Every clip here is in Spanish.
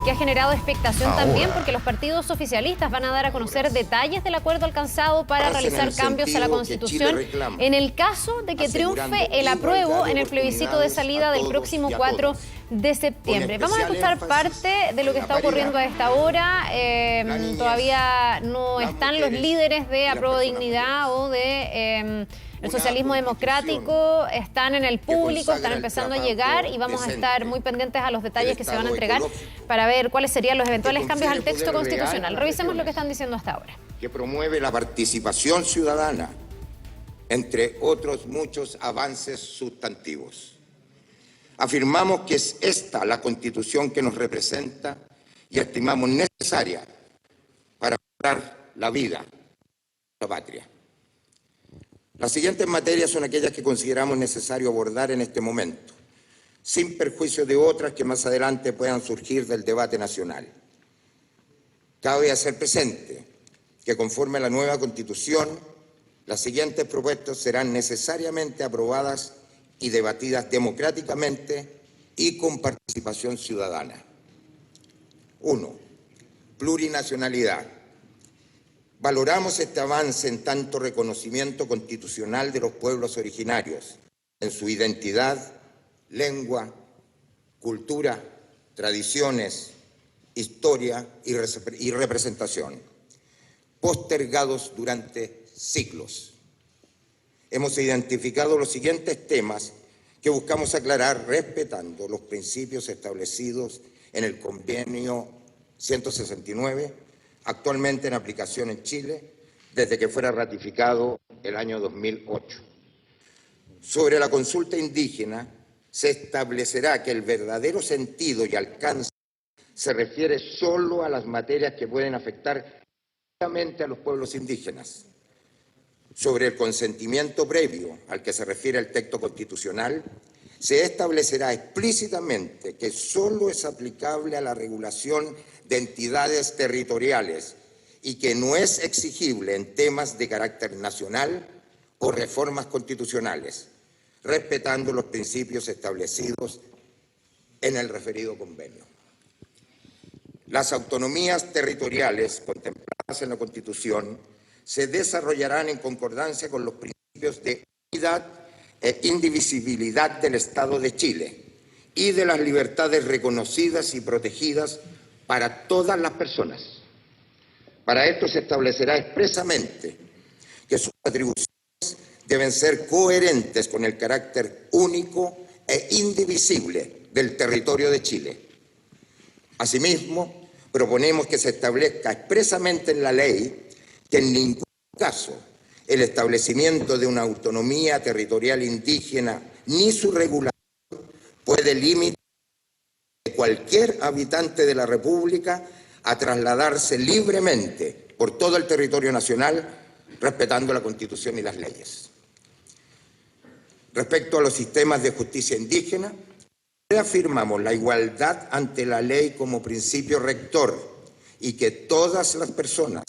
Que ha generado expectación también porque los partidos oficialistas van a dar a conocer detalles del acuerdo alcanzado para realizar cambios a la Constitución en el caso de que triunfe el apruebo en el plebiscito de salida del próximo 4 de septiembre. Vamos a escuchar parte de lo que está ocurriendo a esta hora. Todavía no están los líderes de Apruebo Dignidad o de el socialismo democrático, están en el público, están empezando a llegar y vamos a estar muy pendientes a los detalles que se van a entregar para ver cuáles serían los eventuales cambios al texto constitucional. Revisemos lo que están diciendo hasta ahora. Que promueve la participación ciudadana, entre otros muchos avances sustantivos. Afirmamos que es esta la Constitución que nos representa y estimamos necesaria para mejorar la vida de la patria. Las siguientes materias son aquellas que consideramos necesario abordar en este momento, sin perjuicio de otras que más adelante puedan surgir del debate nacional. Cabe hacer presente que conforme a la nueva Constitución, las siguientes propuestas serán necesariamente aprobadas y debatidas democráticamente y con participación ciudadana. 1. Plurinacionalidad. Valoramos este avance en tanto reconocimiento constitucional de los pueblos originarios, en su identidad, lengua, cultura, tradiciones, historia y representación, postergados durante siglos. Hemos identificado los siguientes temas que buscamos aclarar respetando los principios establecidos en el Convenio 169, actualmente en aplicación en Chile, desde que fuera ratificado el año 2008. Sobre la consulta indígena, se establecerá que el verdadero sentido y alcance se refiere solo a las materias que pueden afectar directamente a los pueblos indígenas. Sobre el consentimiento previo al que se refiere el texto constitucional, se establecerá explícitamente que solo es aplicable a la regulación de entidades territoriales y que no es exigible en temas de carácter nacional o reformas constitucionales, respetando los principios establecidos en el referido convenio. Las autonomías territoriales contempladas en la Constitución se desarrollarán en concordancia con los principios de unidad e indivisibilidad del Estado de Chile y de las libertades reconocidas y protegidas para todas las personas. Para esto se establecerá expresamente que sus atribuciones deben ser coherentes con el carácter único e indivisible del territorio de Chile. Asimismo, proponemos que se establezca expresamente en la ley que en ningún caso el establecimiento de una autonomía territorial indígena ni su regulación puede limitar a cualquier habitante de la República a trasladarse libremente por todo el territorio nacional, respetando la Constitución y las leyes. Respecto a los sistemas de justicia indígena, reafirmamos la igualdad ante la ley como principio rector y que todas las personas,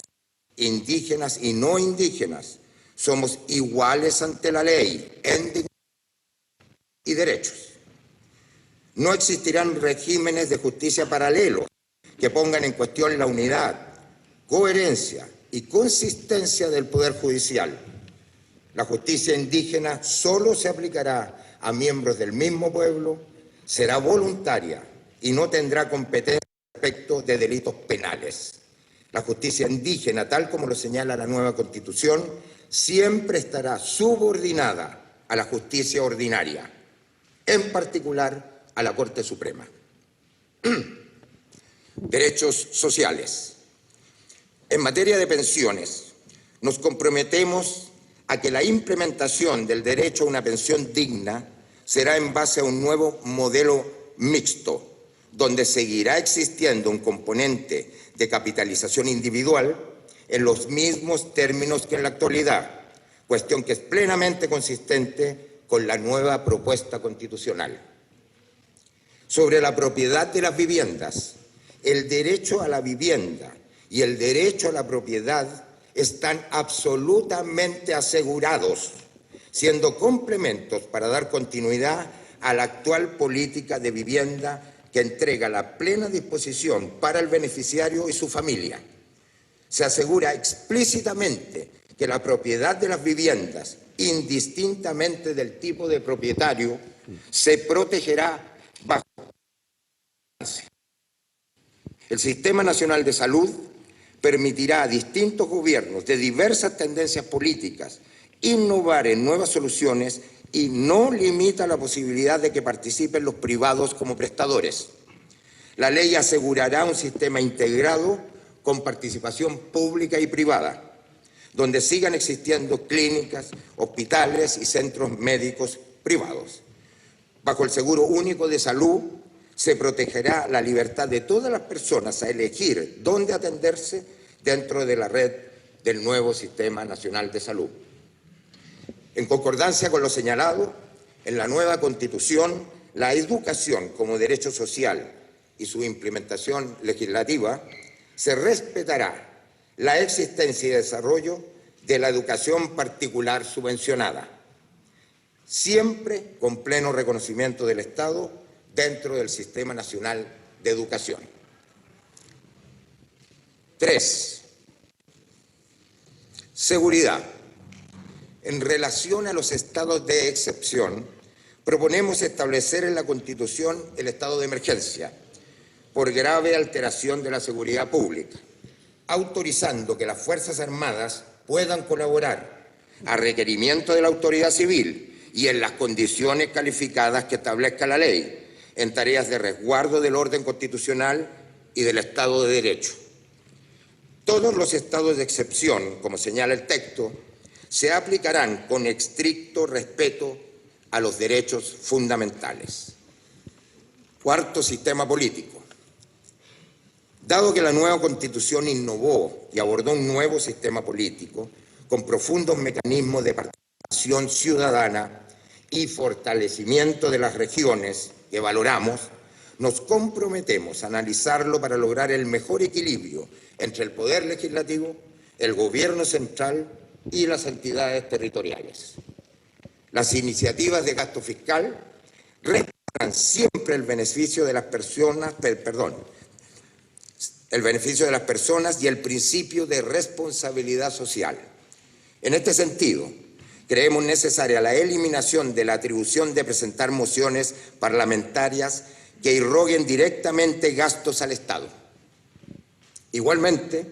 indígenas y no indígenas, somos iguales ante la ley en dignidad y derechos. No existirán regímenes de justicia paralelos que pongan en cuestión la unidad, coherencia y consistencia del Poder Judicial. La justicia indígena solo se aplicará a miembros del mismo pueblo, será voluntaria y no tendrá competencia respecto de delitos penales. La justicia indígena, tal como lo señala la nueva Constitución, siempre estará subordinada a la justicia ordinaria, en particular a la Corte Suprema. Derechos sociales. En materia de pensiones, nos comprometemos a que la implementación del derecho a una pensión digna será en base a un nuevo modelo mixto, donde seguirá existiendo un componente de capitalización individual en los mismos términos que en la actualidad, cuestión que es plenamente consistente con la nueva propuesta constitucional. Sobre la propiedad de las viviendas, el derecho a la vivienda y el derecho a la propiedad están absolutamente asegurados, siendo complementos para dar continuidad a la actual política de vivienda que entrega la plena disposición para el beneficiario y su familia. Se asegura explícitamente que la propiedad de las viviendas, indistintamente del tipo de propietario, se protegerá bajo el Sistema Nacional de Salud. Permitirá a distintos gobiernos de diversas tendencias políticas innovar en nuevas soluciones y no limita la posibilidad de que participen los privados como prestadores. La ley asegurará un sistema integrado con participación pública y privada, donde sigan existiendo clínicas, hospitales y centros médicos privados. Bajo el Seguro Único de Salud se protegerá la libertad de todas las personas a elegir dónde atenderse dentro de la red del nuevo Sistema Nacional de Salud. En concordancia con lo señalado, en la nueva Constitución, la educación como derecho social y su implementación legislativa, se respetará la existencia y desarrollo de la educación particular subvencionada, siempre con pleno reconocimiento del Estado dentro del Sistema Nacional de Educación. 3. Seguridad. En relación a los estados de excepción, proponemos establecer en la Constitución el estado de emergencia por grave alteración de la seguridad pública, autorizando que las Fuerzas Armadas puedan colaborar a requerimiento de la autoridad civil y en las condiciones calificadas que establezca la ley, en tareas de resguardo del orden constitucional y del Estado de Derecho. Todos los estados de excepción, como señala el texto, se aplicarán con estricto respeto a los derechos fundamentales. 4. Sistema político. Dado que la nueva Constitución innovó y abordó un nuevo sistema político con profundos mecanismos de participación ciudadana y fortalecimiento de las regiones que valoramos, nos comprometemos a analizarlo para lograr el mejor equilibrio entre el Poder Legislativo, el Gobierno central y las entidades territoriales. Las iniciativas de gasto fiscal respetarán siempre el beneficio de las personas, y el principio de responsabilidad social. En este sentido, creemos necesaria la eliminación de la atribución de presentar mociones parlamentarias que irroguen directamente gastos al Estado. Igualmente,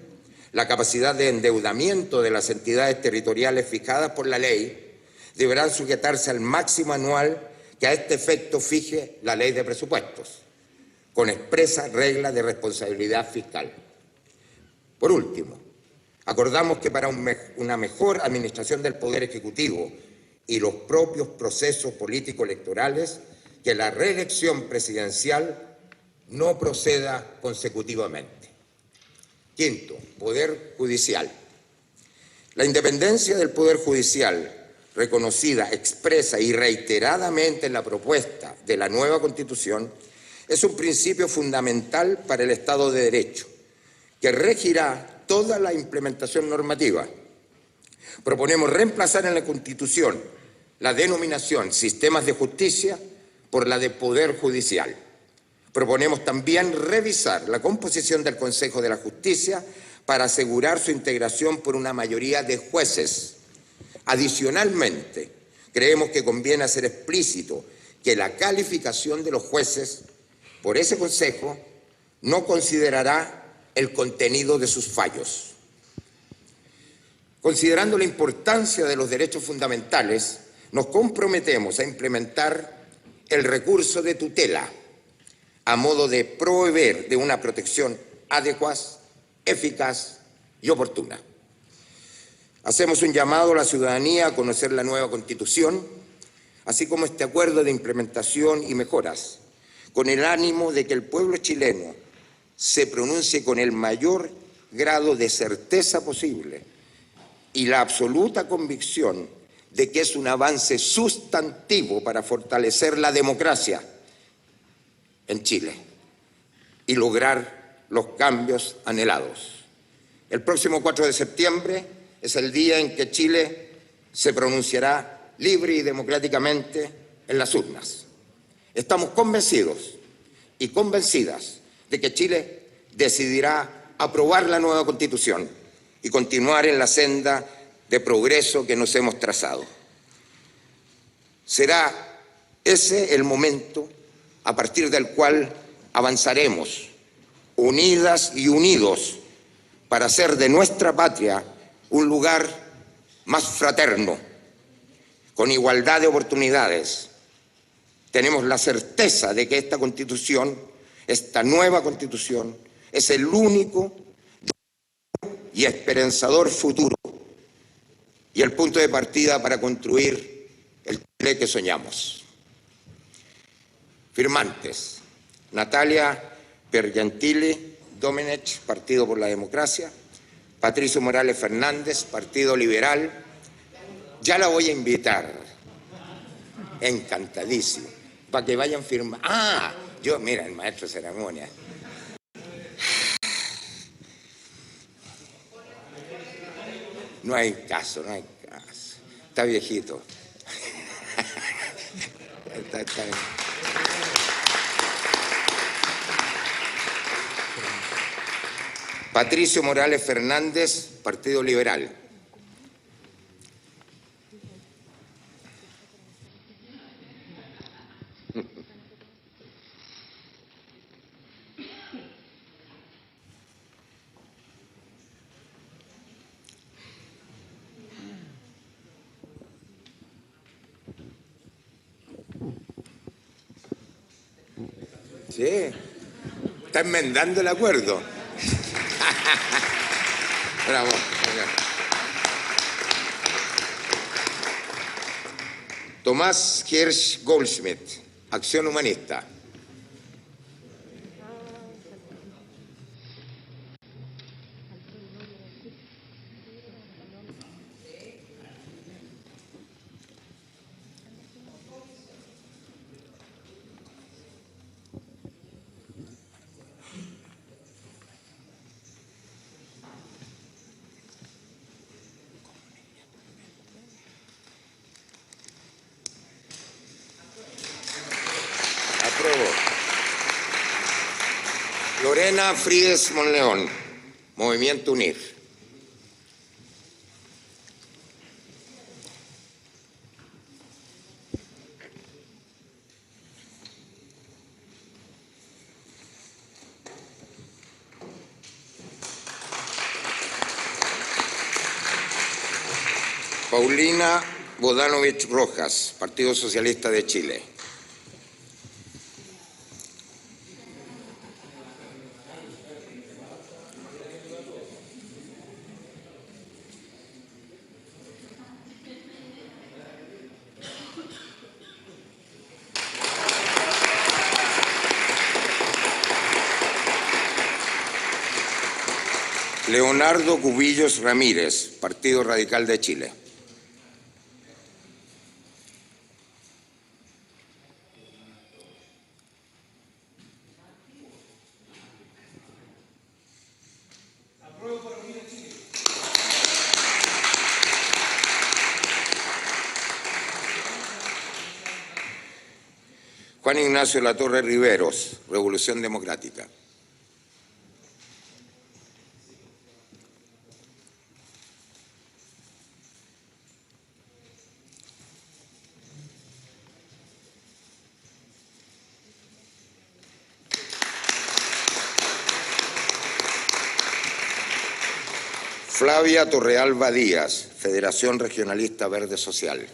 la capacidad de endeudamiento de las entidades territoriales fijadas por la ley deberán sujetarse al máximo anual que a este efecto fije la Ley de Presupuestos, con expresa regla de responsabilidad fiscal. Por último, acordamos que para una mejor administración del Poder Ejecutivo y los propios procesos político-electorales, que la reelección presidencial no proceda consecutivamente. 5. Poder Judicial. La independencia del Poder Judicial, reconocida expresa y reiteradamente en la propuesta de la nueva Constitución, es un principio fundamental para el Estado de Derecho, que regirá toda la implementación normativa. Proponemos reemplazar en la Constitución la denominación sistemas de justicia por la de Poder Judicial. Proponemos también revisar la composición del Consejo de la Justicia para asegurar su integración por una mayoría de jueces. Adicionalmente, creemos que conviene hacer explícito que la calificación de los jueces por ese Consejo no considerará el contenido de sus fallos. Considerando la importancia de los derechos fundamentales, nos comprometemos a implementar el recurso de tutela a modo de proveer de una protección adecuada, eficaz y oportuna. Hacemos un llamado a la ciudadanía a conocer la nueva Constitución, así como este acuerdo de implementación y mejoras, con el ánimo de que el pueblo chileno se pronuncie con el mayor grado de certeza posible y la absoluta convicción de que es un avance sustantivo para fortalecer la democracia en Chile y lograr los cambios anhelados. El próximo 4 de septiembre es el día en que Chile se pronunciará libre y democráticamente en las urnas. Estamos convencidos y convencidas de que Chile decidirá aprobar la nueva Constitución y continuar en la senda de progreso que nos hemos trazado. Será ese el momento a partir del cual avanzaremos unidas y unidos para hacer de nuestra patria un lugar más fraterno, con igualdad de oportunidades. Tenemos la certeza de que esta Constitución, esta nueva Constitución, es el único y esperanzador futuro y el punto de partida para construir el Chile que soñamos. Firmantes: Natalia Pergentili Domenech, Partido por la Democracia; Patricio Morales Fernández, Partido Liberal. Ya la voy a invitar, encantadísimo, para que vayan firmando. Mira, el maestro de ceremonia. No hay caso. Está viejito. Está. Patricio Morales Fernández, Partido Liberal. Sí, está enmendando el acuerdo. Bravo. Tomás Hirsch Goldschmidt, Acción Humanista. Lorena Fríes Monleón, Movimiento UNIR. Paulina Bodanovich Rojas, Partido Socialista de Chile. Leonardo Cubillos Ramírez, Partido Radical de Chile. Juan Ignacio Latorre Riveros, Revolución Democrática. Flavia Torrealba Díaz, Federación Regionalista Verde Social.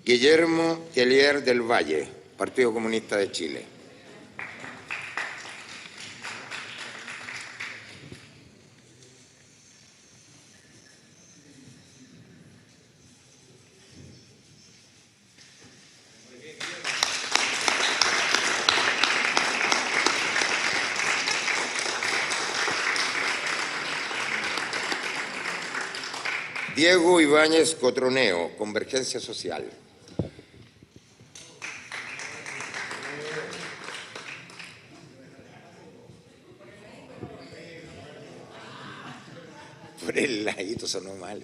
Guillermo Kellier del Valle, Partido Comunista de Chile. Diego Ibáñez Cotroneo, Convergencia Social. Por el ladito sonó mal.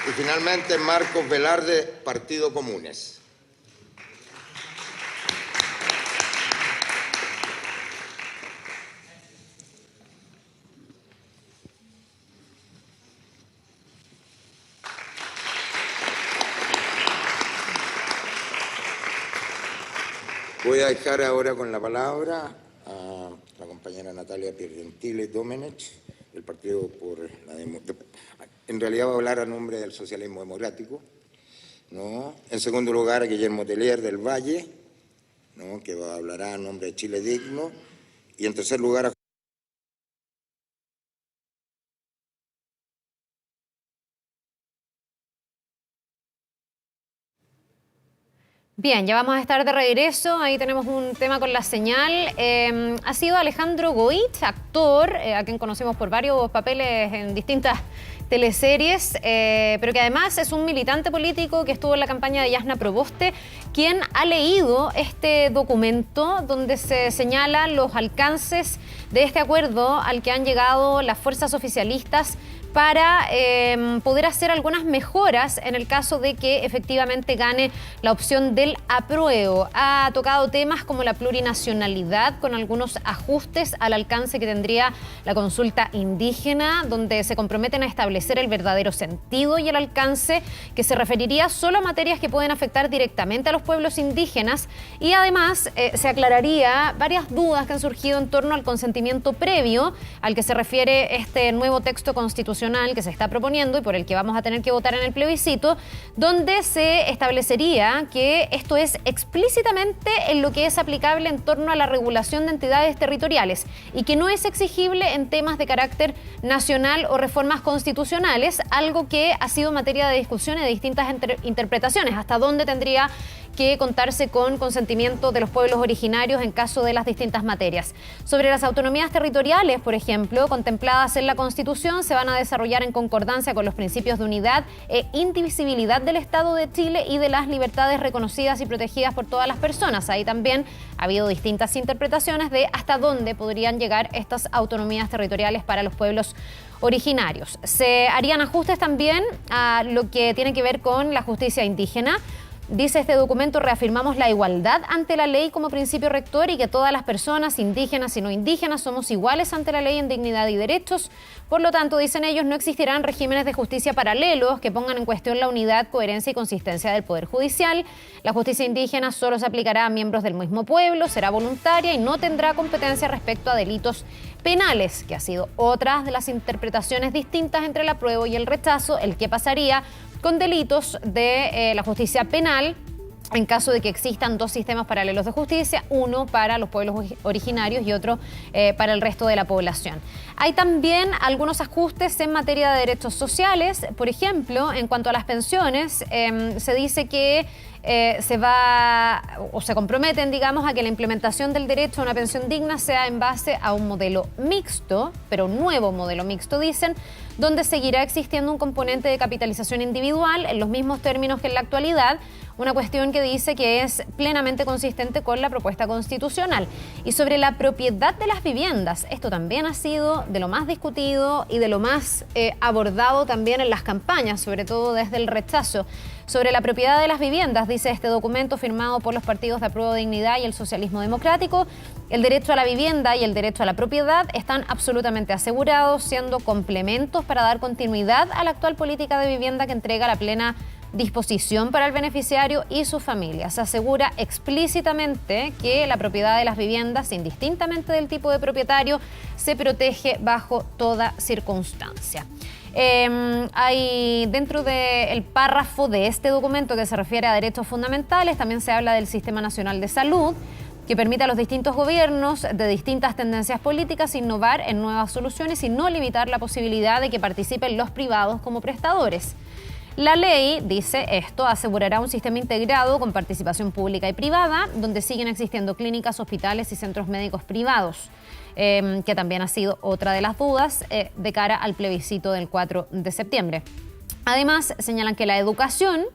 Y finalmente Marcos Velarde, Partido Comunes. Voy a dejar ahora con la palabra a la compañera Natalia Piergentile Domenech, del Partido por la en realidad va a hablar a nombre del Socialismo Democrático, ¿no? En segundo lugar, a Guillermo Telier del Valle, ¿no? Que hablará a nombre de Chile Digno. Y en tercer lugar, a Bien, ya vamos a estar de regreso. Ahí tenemos un tema con la señal. Ha sido Alejandro Goich, actor, a quien conocemos por varios papeles en distintas teleseries, pero que además es un militante político que estuvo en la campaña de Jasna Proboste, quien ha leído este documento donde se señalan los alcances de este acuerdo al que han llegado las fuerzas oficialistas para poder hacer algunas mejoras en el caso de que efectivamente gane la opción del apruebo. Ha tocado temas como la plurinacionalidad, con algunos ajustes al alcance que tendría la consulta indígena, donde se comprometen a establecer el verdadero sentido y el alcance, que se referiría solo a materias que pueden afectar directamente a los pueblos indígenas, y además se aclararía varias dudas que han surgido en torno al consentimiento previo al que se refiere este nuevo texto constitucional que se está proponiendo y por el que vamos a tener que votar en el plebiscito, donde se establecería que esto es explícitamente en lo que es aplicable en torno a la regulación de entidades territoriales y que no es exigible en temas de carácter nacional o reformas constitucionales, algo que ha sido materia de discusión y de distintas interpretaciones, hasta dónde tendría que contarse con consentimiento de los pueblos originarios en caso de las distintas materias. Sobre las autonomías territoriales, por ejemplo, contempladas en la Constitución, se van a desarrollar en concordancia con los principios de unidad e indivisibilidad del Estado de Chile y de las libertades reconocidas y protegidas por todas las personas. Ahí también ha habido distintas interpretaciones de hasta dónde podrían llegar estas autonomías territoriales para los pueblos originarios. Se harían ajustes también a lo que tiene que ver con la justicia indígena. Dice este documento: reafirmamos la igualdad ante la ley como principio rector y que todas las personas, indígenas y no indígenas, somos iguales ante la ley en dignidad y derechos. Por lo tanto, dicen ellos, no existirán regímenes de justicia paralelos que pongan en cuestión la unidad, coherencia y consistencia del Poder Judicial. La justicia indígena solo se aplicará a miembros del mismo pueblo, será voluntaria y no tendrá competencia respecto a delitos penales, que ha sido otra de las interpretaciones distintas entre el apruebo y el rechazo, el que pasaría con delitos de la justicia penal en caso de que existan dos sistemas paralelos de justicia, uno para los pueblos originarios y otro para el resto de la población. Hay también algunos ajustes en materia de derechos sociales. Por ejemplo, en cuanto a las pensiones, se dice que se comprometen, digamos, a que la implementación del derecho a una pensión digna sea en base a un modelo mixto, pero un nuevo modelo mixto, dicen, donde seguirá existiendo un componente de capitalización individual en los mismos términos que en la actualidad, una cuestión que dice que es plenamente consistente con la propuesta constitucional. Y sobre la propiedad de las viviendas, esto también ha sido de lo más discutido y de lo más abordado también en las campañas, sobre todo desde el rechazo. Sobre la propiedad de las viviendas, dice este documento firmado por los partidos de Apruebo Dignidad y el Socialismo Democrático, el derecho a la vivienda y el derecho a la propiedad están absolutamente asegurados, siendo complementos para dar continuidad a la actual política de vivienda que entrega la plena disposición para el beneficiario y su familia. Se asegura explícitamente que la propiedad de las viviendas, indistintamente del tipo de propietario, se protege bajo toda circunstancia. Hay dentro del párrafo de este documento que se refiere a derechos fundamentales, también se habla del Sistema Nacional de Salud, que permite a los distintos gobiernos de distintas tendencias políticas innovar en nuevas soluciones y no limitar la posibilidad de que participen los privados como prestadores. La ley, dice esto, asegurará un sistema integrado con participación pública y privada, donde siguen existiendo clínicas, hospitales y centros médicos privados, que también ha sido otra de las dudas de cara al plebiscito del 4 de septiembre. Además, señalan que la educación,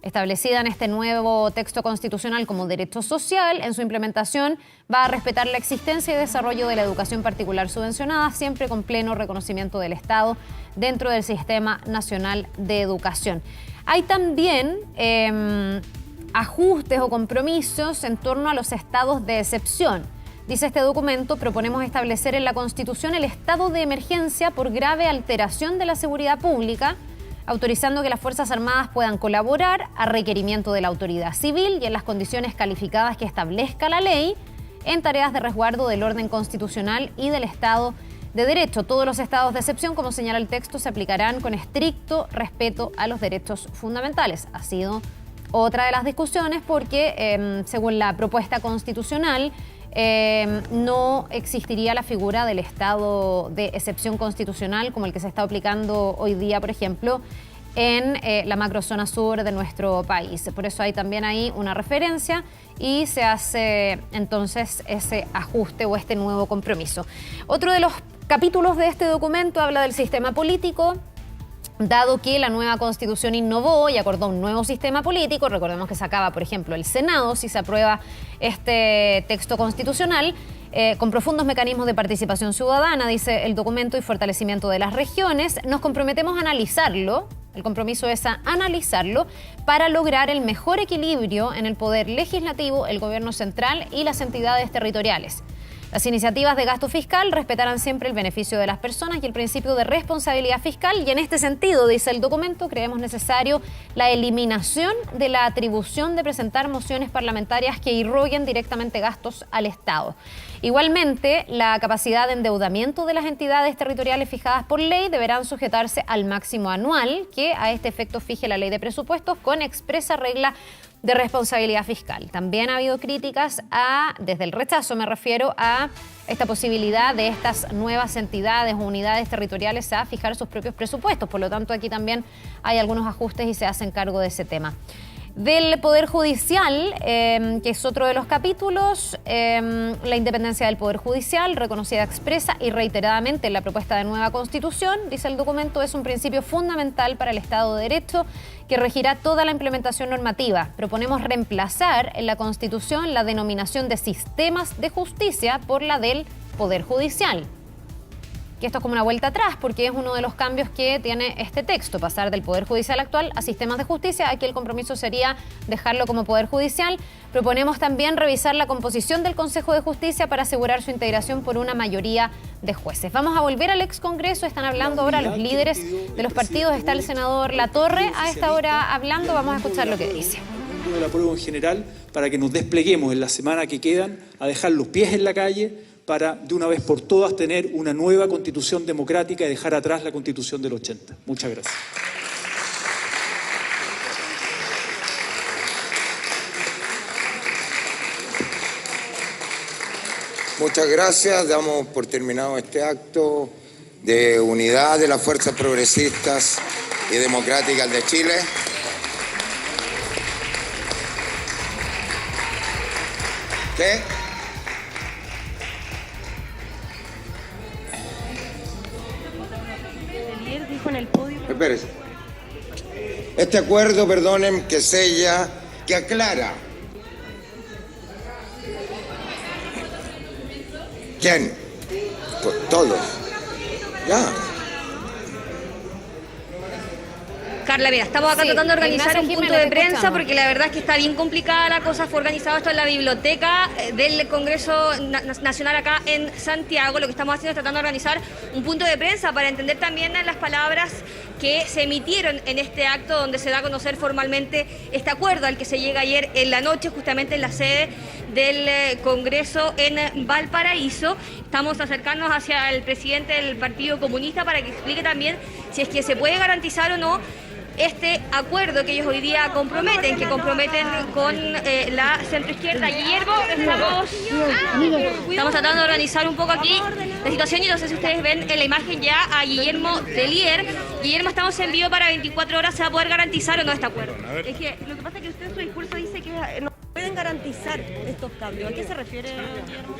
establecida en este nuevo texto constitucional como derecho social, en su implementación va a respetar la existencia y desarrollo de la educación particular subvencionada, siempre con pleno reconocimiento del Estado dentro del Sistema Nacional de Educación. Hay también ajustes o compromisos en torno a los estados de excepción. Dice este documento, proponemos establecer en la Constitución el estado de emergencia por grave alteración de la seguridad pública, autorizando que las Fuerzas Armadas puedan colaborar a requerimiento de la autoridad civil y en las condiciones calificadas que establezca la ley en tareas de resguardo del orden constitucional y del Estado de Derecho. Todos los estados de excepción, como señala el texto, se aplicarán con estricto respeto a los derechos fundamentales. Ha sido otra de las discusiones porque, según la propuesta constitucional, no existiría la figura del estado de excepción constitucional como el que se está aplicando hoy día, por ejemplo, en la macrozona sur de nuestro país. Por eso hay también ahí una referencia y se hace entonces ese ajuste o este nuevo compromiso. Otro de los capítulos de este documento habla del sistema político. Dado que la nueva Constitución innovó y acordó un nuevo sistema político, recordemos que se acaba, por ejemplo, el Senado, si se aprueba este texto constitucional, con profundos mecanismos de participación ciudadana, dice el documento, y fortalecimiento de las regiones, nos comprometemos a analizarlo. El compromiso es a analizarlo para lograr el mejor equilibrio en el poder legislativo, el gobierno central y las entidades territoriales. Las iniciativas de gasto fiscal respetarán siempre el beneficio de las personas y el principio de responsabilidad fiscal, y en este sentido, dice el documento, creemos necesario la eliminación de la atribución de presentar mociones parlamentarias que irroguen directamente gastos al Estado. Igualmente, la capacidad de endeudamiento de las entidades territoriales fijadas por ley deberán sujetarse al máximo anual que a este efecto fije la ley de presupuestos con expresa regla de responsabilidad fiscal. También ha habido críticas desde el rechazo me refiero a esta posibilidad de estas nuevas entidades o unidades territoriales a fijar sus propios presupuestos. Por lo tanto, aquí también hay algunos ajustes y se hacen cargo de ese tema. Del Poder Judicial, que es otro de los capítulos, la independencia del Poder Judicial, reconocida expresa y reiteradamente en la propuesta de nueva Constitución, dice el documento, es un principio fundamental para el Estado de Derecho que regirá toda la implementación normativa. Proponemos reemplazar en la Constitución la denominación de sistemas de justicia por la del Poder Judicial. Que esto es como una vuelta atrás, porque es uno de los cambios que tiene este texto, pasar del Poder Judicial actual a sistemas de justicia. Aquí el compromiso sería dejarlo como Poder Judicial. Proponemos también revisar la composición del Consejo de Justicia para asegurar su integración por una mayoría de jueces. Vamos a volver al ex Congreso, están hablando ahora los líderes de los partidos, está el senador Latorre a esta hora hablando, vamos a escuchar lo que dice. Del apruebo en general, para que nos despleguemos en la semana que quedan a dejar los pies en la calle, para de una vez por todas tener una nueva Constitución democrática y dejar atrás la Constitución del 80. Muchas gracias. Muchas gracias. Damos por terminado este acto de unidad de las fuerzas progresistas y democráticas de Chile. ¿Qué? Espérese. Este acuerdo, perdonen, que sella, que aclara. ¿Quién? Todos. Ya. Carla, mira, estamos acá tratando de organizar un punto de prensa porque la verdad es que está bien complicada la cosa. Fue organizado esto en la biblioteca del Congreso Nacional acá en Santiago. Lo que estamos haciendo es tratando de organizar un punto de prensa para entender también las palabras que se emitieron en este acto donde se da a conocer formalmente este acuerdo al que se llega ayer en la noche, justamente en la sede del Congreso en Valparaíso. Estamos acercándonos hacia el presidente del Partido Comunista para que explique también si es que se puede garantizar o no este acuerdo que ellos hoy día comprometen, con la centroizquierda. Guillermo, estamos tratando de organizar un poco aquí la situación y no sé si ustedes ven en la imagen ya a Guillermo Telier. Guillermo, estamos en vivo para 24 horas. ¿Se va a poder garantizar o no este acuerdo? Es que lo que pasa es que usted en su discurso dice que no pueden garantizar estos cambios. ¿A qué se refiere, Guillermo?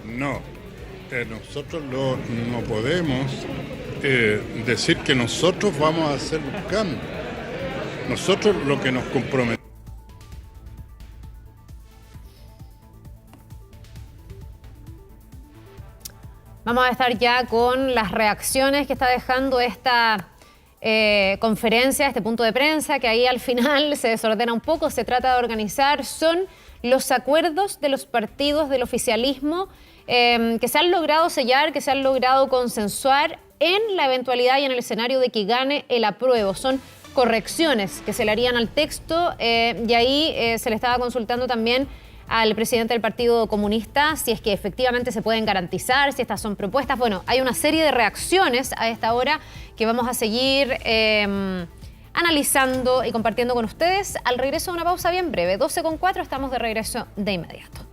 No, nosotros no podemos decir que nosotros vamos a hacer un cambio. Nosotros lo que nos comprometemos. Vamos a estar ya con las reacciones que está dejando esta conferencia, este punto de prensa, que ahí al final se desordena un poco, se trata de organizar. Son los acuerdos de los partidos del oficialismo que se han logrado sellar, que se han logrado consensuar en la eventualidad y en el escenario de que gane el apruebo. Son correcciones que se le harían al texto y ahí se le estaba consultando también al presidente del Partido Comunista si es que efectivamente se pueden garantizar, si estas son propuestas. Bueno, hay una serie de reacciones a esta hora que vamos a seguir analizando y compartiendo con ustedes. Al regreso de una pausa bien breve, 12:04, estamos de regreso de inmediato.